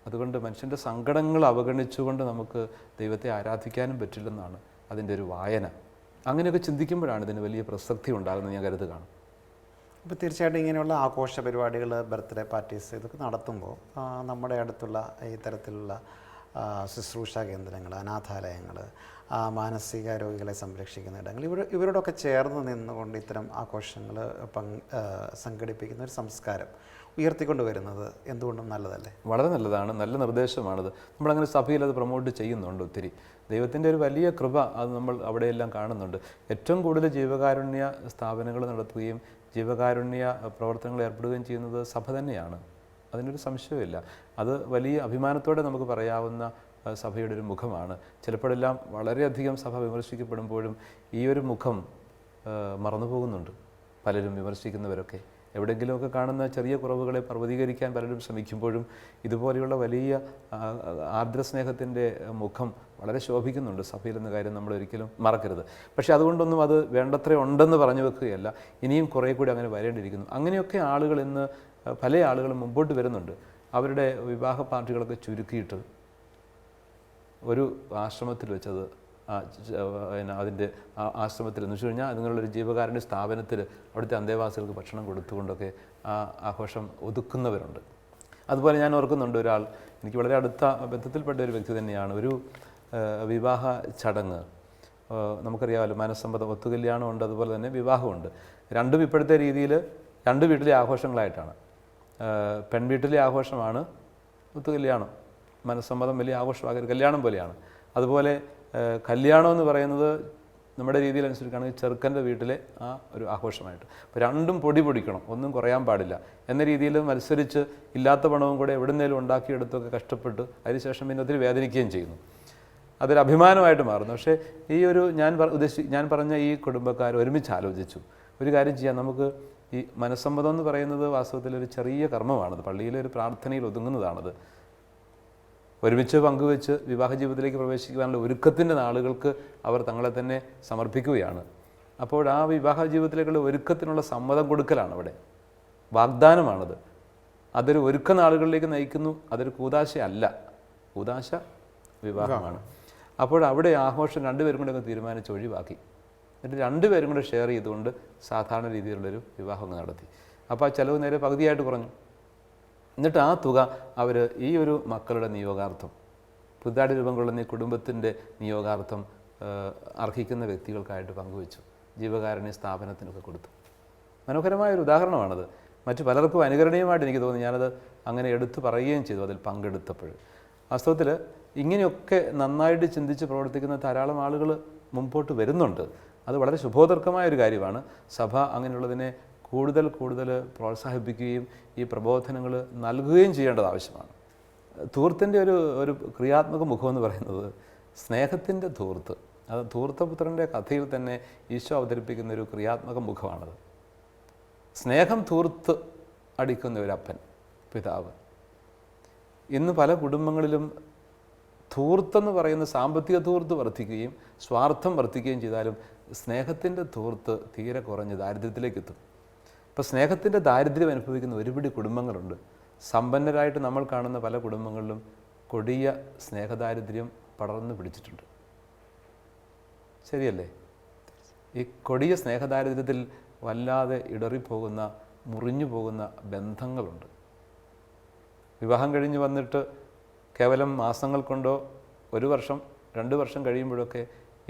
അതുകൊണ്ട് മനുഷ്യൻ്റെ സങ്കടങ്ങൾ അവഗണിച്ചുകൊണ്ട് നമുക്ക് ദൈവത്തെ ആരാധിക്കാനും പറ്റില്ലെന്നാണ് അതിൻ്റെ ഒരു വായന. അങ്ങനെയൊക്കെ ചിന്തിക്കുമ്പോഴാണ് ഇതിന് വലിയ പ്രസക്തി ഉണ്ടാകുന്നത് ഞാൻ കരുതുകയാണ്. അപ്പോൾ തീർച്ചയായിട്ടും ഇങ്ങനെയുള്ള ആഘോഷ പരിപാടികൾ, ബർത്ത്ഡേ പാർട്ടീസ് ഇതൊക്കെ നടത്തുമ്പോൾ നമ്മുടെ അടുത്തുള്ള ഈ തരത്തിലുള്ള ശുശ്രൂഷ കേന്ദ്രങ്ങൾ, അനാഥാലയങ്ങൾ, മാനസിക രോഗികളെ സംരക്ഷിക്കുന്ന ഇടങ്ങൾ, ഇവരോടൊക്കെ ചേർന്ന് നിന്നുകൊണ്ട് ഇത്തരം ആഘോഷങ്ങൾ സംഘടിപ്പിക്കുന്ന ഒരു സംസ്കാരം ഉയർത്തിക്കൊണ്ട് വരുന്നത് എന്തുകൊണ്ടും നല്ലതല്ലേ? വളരെ നല്ലതാണ്, നല്ല നിർദ്ദേശമാണത്. നമ്മളങ്ങനെ സഭയിൽ അത് പ്രൊമോട്ട് ചെയ്യുന്നുണ്ട് ഒത്തിരി. ദൈവത്തിൻ്റെ ഒരു വലിയ കൃപ അത് നമ്മൾ അവിടെയെല്ലാം കാണുന്നുണ്ട്. ഏറ്റവും കൂടുതൽ ജീവകാരുണ്യ സ്ഥാപനങ്ങൾ നടത്തുകയും ജീവകാരുണ്യ പ്രവർത്തനങ്ങൾ ഏർപ്പെടുകയും ചെയ്യുന്നത് സഭ തന്നെയാണ്. അതിനൊരു സംശയമില്ല. അത് വലിയ അഭിമാനത്തോടെ നമുക്ക് പറയാവുന്ന സഭയുടെ ഒരു മുഖമാണ്. ചിലപ്പോഴെല്ലാം വളരെയധികം സഭ വിമർശിക്കപ്പെടുമ്പോഴും ഈ ഒരു മുഖം മറന്നു പോകുന്നുണ്ട് പലരും വിമർശിക്കുന്നവരൊക്കെ. എവിടെയെങ്കിലുമൊക്കെ കാണുന്ന ചെറിയ കുറവുകളെ പർവ്വതീകരിക്കാൻ പലരും ശ്രമിക്കുമ്പോഴും ഇതുപോലെയുള്ള വലിയ ആർദ്രസ്നേഹത്തിൻ്റെ മുഖം വളരെ ശോഭിക്കുന്നുണ്ട് സഭയിലെന്ന കാര്യം നമ്മൾ ഒരിക്കലും മറക്കരുത്. പക്ഷേ അതുകൊണ്ടൊന്നും അത് വേണ്ടത്ര ഉണ്ടെന്ന് പറഞ്ഞു വെക്കുകയല്ല, ഇനിയും കുറേ കൂടി അങ്ങനെ വരേണ്ടിയിരിക്കുന്നു. അങ്ങനെയൊക്കെ ആളുകൾ ഇന്ന് പല ആളുകളും മുമ്പോട്ട് വരുന്നുണ്ട്. അവരുടെ വിവാഹ പാർട്ടികളൊക്കെ ചുരുക്കിയിട്ട് ഒരു ആശ്രമത്തിൽ വെച്ചത് അതിൻ്റെ ആശ്രമത്തിൽ എന്ന് വെച്ച് കഴിഞ്ഞാൽ അതിനുള്ളൊരു ജീവകാരുണ്യ സ്ഥാപനത്തിൽ അവിടുത്തെ അന്തേവാസികൾക്ക് ഭക്ഷണം കൊടുത്തുകൊണ്ടൊക്കെ ആ ആഘോഷം ഒതുക്കുന്നവരുണ്ട്. അതുപോലെ ഞാൻ ഓർക്കുന്നുണ്ട്, ഒരാൾ എനിക്ക് വളരെ അടുത്ത ബന്ധത്തിൽപ്പെട്ട ഒരു വ്യക്തി തന്നെയാണ്. ഒരു വിവാഹ ചടങ്ങ് നമുക്കറിയാമല്ലോ, മനസ്സമ്മതം, ഒത്തുകല്യാണമുണ്ട്, അതുപോലെ തന്നെ വിവാഹമുണ്ട്. രണ്ടും ഇപ്പോഴത്തെ രീതിയിൽ രണ്ട് വീട്ടിലെ ആഘോഷങ്ങളായിട്ടാണ്. പെൺവീട്ടിലെ ആഘോഷമാണ് ഒത്തുകല്യാണം, മനസ്സമ്മതം വലിയ ആഘോഷമാകരുത്, കല്യാണം പോലെയാണ്. അതുപോലെ കല്യാണം എന്ന് പറയുന്നത് നമ്മുടെ രീതിയിലനുസരിക്കുകയാണെങ്കിൽ ചെറുക്കൻ്റെ വീട്ടിലെ ആ ഒരു ആഘോഷമായിട്ട്. അപ്പോൾ രണ്ടും പൊടിക്കണം, ഒന്നും കുറയാൻ പാടില്ല എന്ന രീതിയിൽ മത്സരിച്ച് ഇല്ലാത്ത പണവും കൂടെ എവിടുന്നേലും ഉണ്ടാക്കിയെടുത്തൊക്കെ കഷ്ടപ്പെട്ട് അതിനുശേഷം പിന്നെ ഒത്തിരി വേദനിക്കുകയും ചെയ്യുന്നു. അതൊരു അഭിമാനമായിട്ട് മാറുന്നു. പക്ഷേ ഈ ഒരു ഞാൻ പറഞ്ഞ ഈ കുടുംബക്കാർ ഒരുമിച്ച് ആലോചിച്ചു, ഒരു കാര്യം ചെയ്യാം, നമുക്ക് ഈ മനസ്സമ്മതം എന്ന് പറയുന്നത് വാസ്തവത്തിൽ ഒരു ചെറിയ കർമ്മമാണത്, പള്ളിയിലെ ഒരു പ്രാർത്ഥനയിൽ ഒതുങ്ങുന്നതാണത്. ഒരുമിച്ച് പങ്കുവെച്ച് വിവാഹ ജീവിതത്തിലേക്ക് പ്രവേശിക്കുവാനുള്ള ഒരുക്കത്തിൻ്റെ നാളുകൾക്ക് അവർ തങ്ങളെ തന്നെ സമർപ്പിക്കുകയാണ്. അപ്പോൾ ആ വിവാഹ ജീവിതത്തിലേക്കുള്ള ഒരുക്കത്തിനുള്ള സമ്മതം കൊടുക്കലാണ് അവിടെ, വാഗ്ദാനമാണത്. അതൊരു ഒരുക്ക നാളുകളിലേക്ക് നയിക്കുന്നു. അതൊരു കൂദാശയല്ല, കൂദാശ വിവാഹമാണ്. അപ്പോൾ അവിടെ ആഘോഷം രണ്ടുപേരും കൂടെ അങ്ങ് തീരുമാനിച്ച് ഒഴിവാക്കി. എന്നിട്ട് രണ്ടുപേരും കൂടെ ഷെയർ ചെയ്തുകൊണ്ട് സാധാരണ രീതിയിലുള്ളൊരു വിവാഹം നടത്തി. അപ്പോൾ ആ ചിലവ് നേരെ പകുതിയായിട്ട് കുറഞ്ഞു. എന്നിട്ട് ആ തുക അവർ ഈ ഒരു മക്കളുടെ നിയോഗാർത്ഥം, പുതുതായിട്ട് രൂപം കൊള്ളുന്ന ഈ കുടുംബത്തിൻ്റെ നിയോഗാർത്ഥം അർഹിക്കുന്ന വ്യക്തികൾക്കായിട്ട് പങ്കുവെച്ചു, ജീവകാരുണ്യ സ്ഥാപനത്തിനൊക്കെ കൊടുത്തു. മനോഹരമായൊരു ഉദാഹരണമാണത്. മറ്റു പലർക്കും അനുകരണീയമായിട്ട് എനിക്ക് തോന്നി. ഞാനത് അങ്ങനെ എടുത്തു പറയുകയും ചെയ്തു അതിൽ പങ്കെടുത്തപ്പോൾ. വാസ്തവത്തിൽ ഇങ്ങനെയൊക്കെ നന്നായിട്ട് ചിന്തിച്ച് പ്രവർത്തിക്കുന്ന ധാരാളം ആളുകൾ മുമ്പോട്ട് വരുന്നുണ്ട്. അത് വളരെ ശുഭോദർക്കമായൊരു കാര്യമാണ്. സഭ അങ്ങനെയുള്ളതിനെ കൂടുതൽ പ്രോത്സാഹിപ്പിക്കുകയും ഈ പ്രബോധനങ്ങൾ നൽകുകയും ചെയ്യേണ്ടത് ആവശ്യമാണ്. ധൂർത്തിൻ്റെ ഒരു ക്രിയാത്മക മുഖമെന്ന് പറയുന്നത് സ്നേഹത്തിൻ്റെ ധൂർത്ത്. അത് ധൂർത്തപുത്രൻ്റെ കഥയിൽ തന്നെ ഈശോ അവതരിപ്പിക്കുന്ന ഒരു ക്രിയാത്മക മുഖമാണത്. സ്നേഹം ധൂർത്ത് അടിക്കുന്ന ഒരപ്പൻ, പിതാവ്. ഇന്ന് പല കുടുംബങ്ങളിലും ധൂർത്തെന്ന് പറയുന്ന സാമ്പത്തിക ധൂർത്ത് വർദ്ധിക്കുകയും സ്വാർത്ഥം വർദ്ധിക്കുകയും ചെയ്താലും സ്നേഹത്തിൻ്റെ ധൂർത്ത് തീരെ കുറഞ്ഞ് ദാരിദ്ര്യത്തിലേക്ക് എത്തും. ഇപ്പോൾ സ്നേഹത്തിൻ്റെ ദാരിദ്ര്യം അനുഭവിക്കുന്ന ഒരുപിടി കുടുംബങ്ങളുണ്ട്. സമ്പന്നരായിട്ട് നമ്മൾ കാണുന്ന പല കുടുംബങ്ങളിലും കൊടിയ സ്നേഹദാരിദ്ര്യം പടർന്നു പിടിച്ചിട്ടുണ്ട്. ശരിയല്ലേ? ഈ കൊടിയ സ്നേഹദാരിദ്ര്യത്തിൽ വല്ലാതെ ഇടറിപ്പോകുന്ന, മുറിഞ്ഞു പോകുന്ന ബന്ധങ്ങളുണ്ട്. വിവാഹം കഴിഞ്ഞ് വന്നിട്ട് കേവലം മാസങ്ങൾ കൊണ്ടോ 1 വർഷം 2 വർഷം കഴിയുമ്പോഴൊക്കെ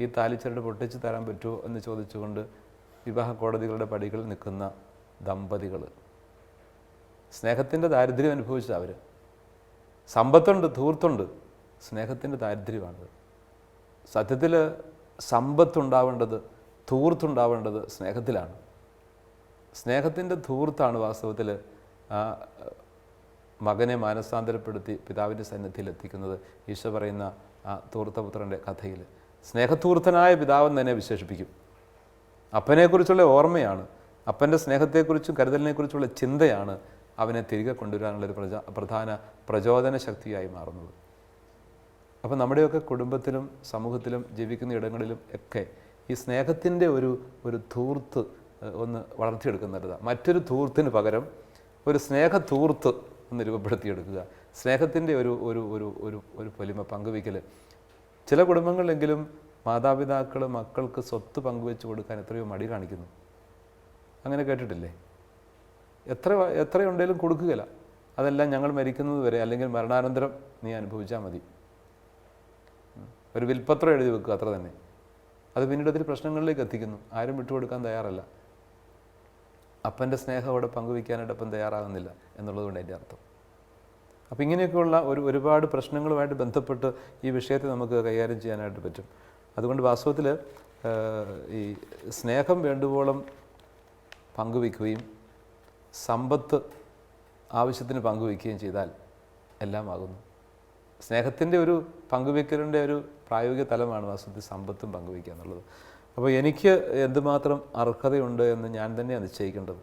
ഈ താലിച്ചരട് പൊട്ടിച്ച് തരാൻ പറ്റുമോ എന്ന് ചോദിച്ചുകൊണ്ട് വിവാഹ കോടതികളുടെ പടികളിൽ നിൽക്കുന്ന ദമ്പതികൾ, സ്നേഹത്തിൻ്റെ ദാരിദ്ര്യം അനുഭവിച്ച അവർ. സമ്പത്തുണ്ട്, ധൂർത്തുണ്ട്, സ്നേഹത്തിൻ്റെ ദാരിദ്ര്യമാണത്. സത്യത്തിൽ സമ്പത്തുണ്ടാവേണ്ടത്, ധൂർത്തുണ്ടാവേണ്ടത് സ്നേഹത്തിലാണ്. സ്നേഹത്തിൻ്റെ ധൂർത്താണ് വാസ്തവത്തിൽ ആ മകനെ മാനസാന്തരപ്പെടുത്തി പിതാവിൻ്റെ സന്നിധിയിൽ എത്തിക്കുന്നത്. ഈശോ പറയുന്ന ആ ധൂർത്തപുത്രൻ്റെ കഥയിൽ. സ്നേഹധൂർത്തനായ പിതാവെന്ന് തന്നെ വിശേഷിപ്പിക്കും. അപ്പനെക്കുറിച്ചുള്ള ഓർമ്മയാണ്, അപ്പൻ്റെ സ്നേഹത്തെക്കുറിച്ചും കരുതലിനെക്കുറിച്ചുള്ള ചിന്തയാണ് അവനെ തിരികെ കൊണ്ടുവരാനുള്ളൊരു പ്രധാന പ്രചോദന ശക്തിയായി മാറുന്നത്. അപ്പം നമ്മുടെയൊക്കെ കുടുംബത്തിലും സമൂഹത്തിലും ജീവിക്കുന്ന ഇടങ്ങളിലും ഒക്കെ ഈ സ്നേഹത്തിൻ്റെ ഒരു ധൂർത്ത് ഒന്ന് വളർത്തിയെടുക്കുന്നതാണ്. മറ്റൊരു ധൂർത്തിന് പകരം ഒരു സ്നേഹധൂർത്ത് ഒന്ന് രൂപപ്പെടുത്തിയെടുക്കുക. സ്നേഹത്തിൻ്റെ ഒരു ഒരു ഒരു ഒരു ഒരു പൊലിമ പങ്കുവയ്ക്കൽ. ചില കുടുംബങ്ങളിലെങ്കിലും മാതാപിതാക്കൾ മക്കൾക്ക് സ്വത്ത് പങ്കുവെച്ച് കൊടുക്കാൻ എത്രയോ മടി കാണിക്കുന്നു. അങ്ങനെ കേട്ടിട്ടില്ലേ? എത്രയുണ്ടെങ്കിലും കൊടുക്കുകയില്ല. അതെല്ലാം ഞങ്ങൾ മരിക്കുന്നത് വരെ അല്ലെങ്കിൽ മരണാനന്തരം നീ അനുഭവിച്ചാൽ മതി. ഒരു വിൽപ്പത്രം എഴുതി വെക്കുക, അത്ര തന്നെ. അത് പിന്നീട് ഒത്തിരി പ്രശ്നങ്ങളിലേക്ക് എത്തിക്കുന്നു. ആരും വിട്ടുകൊടുക്കാൻ തയ്യാറല്ല. അപ്പൻ്റെ സ്നേഹം അവിടെ പങ്കുവയ്ക്കാനായിട്ട് അപ്പം തയ്യാറാകുന്നില്ല എന്നുള്ളതുകൊണ്ട് അതിൻ്റെ അർത്ഥം. അപ്പം ഇങ്ങനെയൊക്കെയുള്ള ഒരുപാട് പ്രശ്നങ്ങളുമായിട്ട് ബന്ധപ്പെട്ട് ഈ വിഷയത്തെ നമുക്ക് കൈകാര്യം ചെയ്യാനായിട്ട് പറ്റും. അതുകൊണ്ട് വാസ്തവത്തിൽ ഈ സ്നേഹം വേണ്ടുവോളം പങ്കുവയ്ക്കുകയും സമ്പത്ത് ആവശ്യത്തിന് പങ്കുവയ്ക്കുകയും ചെയ്താൽ എല്ലാം ആകുന്നു. സ്നേഹത്തിൻ്റെ ഒരു പങ്കുവയ്ക്കലിൻ്റെ ഒരു പ്രായോഗിക തലമാണ് വാസ്തവത്തിൽ സമ്പത്തും പങ്കുവയ്ക്കുക എന്നുള്ളത്. അപ്പോൾ എനിക്ക് എന്തുമാത്രം അർഹതയുണ്ട് എന്ന് ഞാൻ തന്നെയാണ് നിശ്ചയിക്കേണ്ടത്.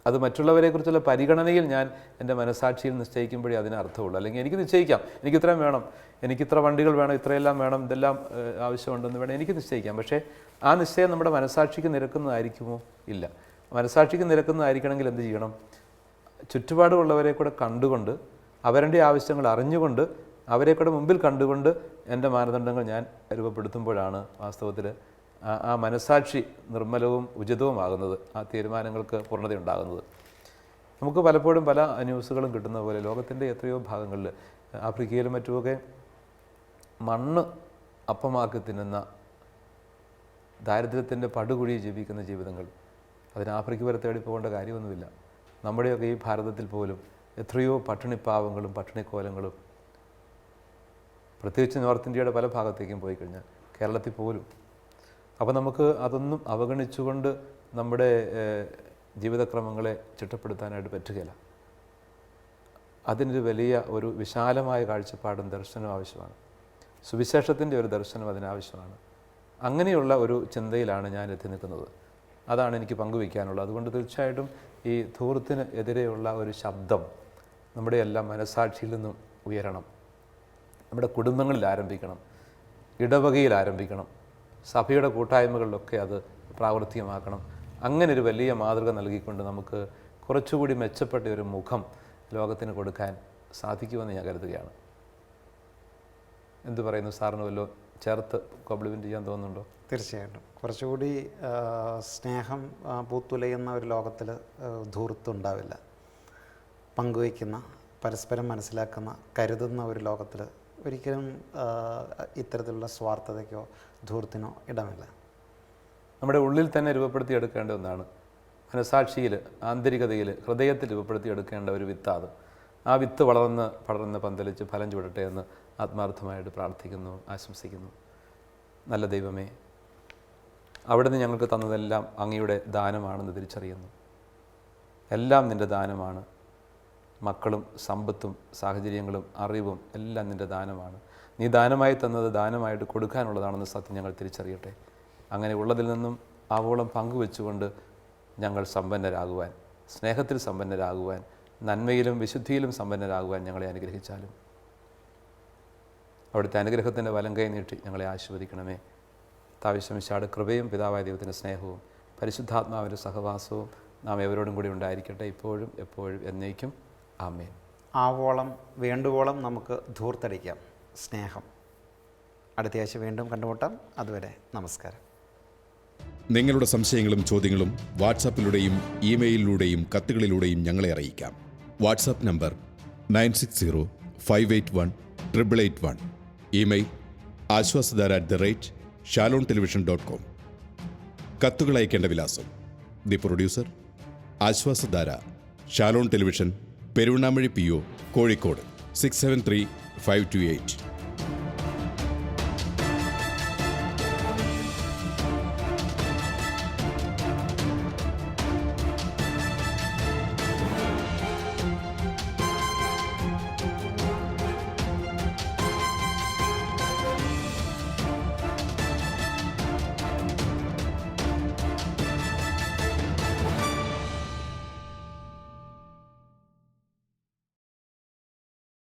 അത് മറ്റുള്ളവരെക്കുറിച്ചുള്ള പരിഗണനയിൽ ഞാൻ എൻ്റെ മനസാക്ഷിയിൽ നിശ്ചയിക്കുമ്പോഴേ അതിന് അർത്ഥമുള്ളൂ. അല്ലെങ്കിൽ എനിക്ക് നിശ്ചയിക്കാം, എനിക്കിത്രയും വേണം, എനിക്കിത്ര വണ്ടികൾ വേണം, ഇത്രയെല്ലാം വേണം, ഇതെല്ലാം ആവശ്യമുണ്ടെന്ന് വേണം എനിക്ക് നിശ്ചയിക്കാം. പക്ഷേ ആ നിശ്ചയം നമ്മുടെ മനസാക്ഷിക്ക് നിരക്കുന്നതായിരിക്കുമോ? ഇല്ല. മനസാക്ഷിക്ക് നിരക്കുന്നതായിരിക്കണമെങ്കിൽ എന്ത് ചെയ്യണം? ചുറ്റുപാടുമുള്ളവരെ കൂടെ കണ്ടുകൊണ്ട്, അവരുടെ ആവശ്യങ്ങൾ അറിഞ്ഞുകൊണ്ട്, അവരെ കൂടെ മുമ്പിൽ കണ്ടുകൊണ്ട് എൻ്റെ മാനദണ്ഡങ്ങൾ ഞാൻ രൂപപ്പെടുത്തുമ്പോഴാണ് വാസ്തവത്തിൽ ആ മനസാക്ഷി നിർമ്മലവും ഉചിതവുമാകുന്നത്. ആ തീരുമാനങ്ങൾക്ക് പൂർണ്ണതയുണ്ടാകുന്നത്. നമുക്ക് പലപ്പോഴും പല ന്യൂസുകളും കിട്ടുന്ന പോലെ ലോകത്തിൻ്റെ എത്രയോ ഭാഗങ്ങളിൽ, ആഫ്രിക്കയിലും മറ്റുമൊക്കെ മണ്ണ് അപ്പമാക്കി തിന്നുന്ന ദാരിദ്ര്യത്തിൻ്റെ പടുകുഴി ജീവിക്കുന്ന ജീവിതങ്ങൾ. അതിന് ആഫ്രിക്ക വരെ തേടി പോകേണ്ട കാര്യമൊന്നുമില്ല. നമ്മുടെയൊക്കെ ഈ ഭാരതത്തിൽ പോലും എത്രയോ പട്ടിണിപ്പാവങ്ങളും പട്ടിണിക്കോലങ്ങളും, പ്രത്യേകിച്ച് നോർത്ത് ഇന്ത്യയുടെ പല ഭാഗത്തേക്കും പോയി കഴിഞ്ഞാൽ, കേരളത്തിൽ പോലും. അപ്പോൾ നമുക്ക് അതൊന്നും അവഗണിച്ചുകൊണ്ട് നമ്മുടെ ജീവിതക്രമങ്ങളെ ചിട്ടപ്പെടുത്താനായിട്ട് പറ്റുകയില്ല. അതിനൊരു വലിയ ഒരു വിശാലമായ കാഴ്ചപ്പാടും ദർശനവും ആവശ്യമാണ്. സുവിശേഷത്തിൻ്റെ ഒരു ദർശനം അതിനാവശ്യമാണ്. അങ്ങനെയുള്ള ഒരു ചിന്തയിലാണ് ഞാൻ എത്തി നിൽക്കുന്നത്. അതാണ് എനിക്ക് പങ്കുവയ്ക്കാനുള്ളത്. അതുകൊണ്ട് തീർച്ചയായിട്ടും ഈ ധൂർത്തിന് എതിരെയുള്ള ഒരു ശബ്ദം നമ്മുടെ എല്ലാം മനസാക്ഷിയിൽ നിന്നും ഉയരണം. നമ്മുടെ കുടുംബങ്ങളിൽ ആരംഭിക്കണം, ഇടവകയിൽ ആരംഭിക്കണം, സഭയുടെ കൂട്ടായ്മകളിലൊക്കെ അത് പ്രാവർത്തികമാക്കണം. അങ്ങനെ ഒരു വലിയ മാതൃക നൽകിക്കൊണ്ട് നമുക്ക് കുറച്ചുകൂടി മെച്ചപ്പെട്ട ഒരു മുഖം ലോകത്തിന് കൊടുക്കാൻ സാധിക്കുമെന്ന് ഞാൻ കരുതുകയാണ്. എന്തു പറയുന്നു സാറിന് വല്ലോ ചേർത്ത് കോംപ്ലിമെൻ്റ് ചെയ്യാൻ തോന്നുന്നുണ്ടോ? തീർച്ചയായിട്ടും. കുറച്ചുകൂടി സ്നേഹം പൂത്തുലയുന്ന ഒരു ലോകത്തിൽ ധൂർത്തുണ്ടാവില്ല. പങ്കുവയ്ക്കുന്ന, പരസ്പരം മനസ്സിലാക്കുന്ന, കരുതുന്ന ഒരു ലോകത്തിൽ ഒരിക്കലും ഇത്തരത്തിലുള്ള സ്വാർത്ഥതയ്ക്കോ ധൂർത്തിനോ ഇടമില്ല. നമ്മുടെ ഉള്ളിൽ തന്നെ രൂപപ്പെടുത്തിയെടുക്കേണ്ട ഒന്നാണ്. മനസാക്ഷിയിൽ, ആന്തരികതയിൽ, ഹൃദയത്തിൽ രൂപപ്പെടുത്തിയെടുക്കേണ്ട ഒരു വിത്താണ്. ആ വിത്ത് പടർന്ന് പന്തലിച്ച് ഫലം ചൂടട്ടെ എന്ന് ആത്മാർത്ഥമായിട്ട് പ്രാർത്ഥിക്കുന്നു, ആശംസിക്കുന്നു. നല്ല ദൈവമേ, അവിടുന്ന് ഞങ്ങൾക്ക് തന്നതെല്ലാം അങ്ങയുടെ ദാനമാണെന്ന് തിരിച്ചറിയുന്നു. എല്ലാം നിൻ്റെ ദാനമാണ്. മക്കളും സമ്പത്തും സാഹചര്യങ്ങളും അറിവും എല്ലാം നിൻ്റെ ദാനമാണ്. നീ ദാനമായി തന്നത് ദാനമായിട്ട് കൊടുക്കാനുള്ളതാണെന്ന് സത്യം ഞങ്ങൾ തിരിച്ചറിയട്ടെ. അങ്ങനെ ഉള്ളതിൽ നിന്നും ആവോളം പങ്കുവെച്ചുകൊണ്ട് ഞങ്ങൾ സമ്പന്നരാകുവാൻ, സ്നേഹത്തിൽ സമ്പന്നരാകുവാൻ, നന്മയിലും വിശുദ്ധിയിലും സമ്പന്നരാകുവാൻ ഞങ്ങളെ അനുഗ്രഹിച്ചാലും. അവിടുത്തെ അനുഗ്രഹത്തിൻ്റെ വലം കൈ നീട്ടി ഞങ്ങളെ ആശീർവദിക്കണമേ. താവിശ്വമിശിഹായുടെ കൃപയും പിതാവായ ദൈവത്തിൻ്റെ സ്നേഹവും പരിശുദ്ധാത്മാവിൻ്റെ സഹവാസവും നാം എവരോടും കൂടി ഉണ്ടായിരിക്കട്ടെ, ഇപ്പോഴും എപ്പോഴും എന്നേക്കും. ആമേൻ. ആവോളം വേണ്ടുവോളം നമുക്ക് ധൂർത്തടിക്കാം സ്നേഹം. അടുത്ത ആഴ്ച വീണ്ടും കണ്ടുമുട്ടാം. അതുവരെ നമസ്കാരം. നിങ്ങളുടെ സംശയങ്ങളും ചോദ്യങ്ങളും വാട്സാപ്പിലൂടെയും ഇമെയിലിലൂടെയും കത്തുകളിലൂടെയും ഞങ്ങളെ അറിയിക്കാം. WhatsApp number 9605818881. Email ashwasadhara@shalomtelevision.com. കത്തുകൾ അയക്കേണ്ട വിലാസം: the producer, Ashwasadhara, Shalom television, Peruvannamuzhi PO, Kozhikode 673528.